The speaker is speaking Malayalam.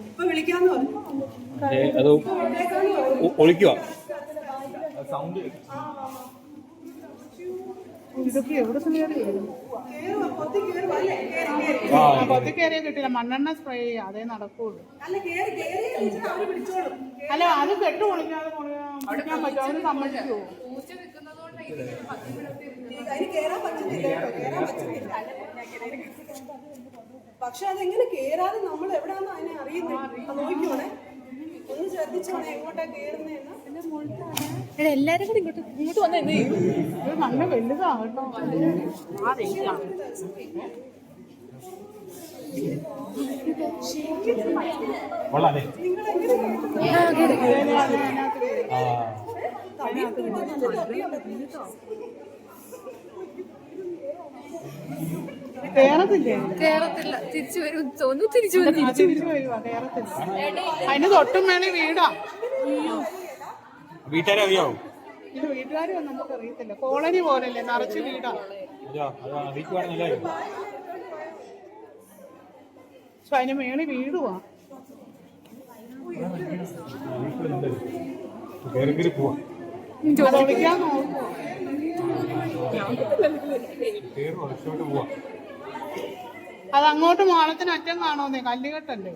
ഇപ്പൊ വിളിക്കാന്ന് പറഞ്ഞു. അത് ഒളിക്കുക. ഇതൊക്കെ എവിടെ പൊത്തി കയറിയ കിട്ടില്ല. മണ്ണെണ്ണ സ്പ്രേ ചെയ്യുക, അതേ നടക്കുള്ളൂ. അല്ല അത് കെട്ട് പൊളിക്കാതെ പൊളിക്കാൻ പറ്റുമോ? അവര് സമ്മതിക്കുമോ? പക്ഷെ അതെങ്ങനെ കേറാതെ നമ്മൾ എവിടാന്ന് അതിനെ അറിയുന്നത്? നോക്കിക്കോണേ, ഒന്ന് ശ്രദ്ധിച്ചോണേ എങ്ങോട്ടാ കേറുന്നതെന്ന്. എല്ലാരും കൂടി ഇങ്ങോട്ട് വന്ന എന്ത് ചെയ്യും? ഇത് നല്ല വലുതാ കേട്ടോ. കേരളത്തില്ല, തിരിച്ചു വരും തോന്നുന്നു. തിരിച്ചു വരുവാ, കേരളത്തില്ല. അതിന് തൊട്ടും വേണേ വീടാ. വീട്ടുകാരെ അറിയാവോ? ഇത് വീട്ടുകാരും നമുക്ക് അറിയത്തില്ല. കോളനി പോലല്ലേ, നിറച്ച് വീടാ. പക്ഷെ അതിന് മേളിൽ വീടുവാ. ഒളിക്കാൻ നോക്കുവോ? അത് അങ്ങോട്ട് മാളത്തിന് അറ്റം കാണുന്നേ, കല്ലുകെട്ടല്ലേ.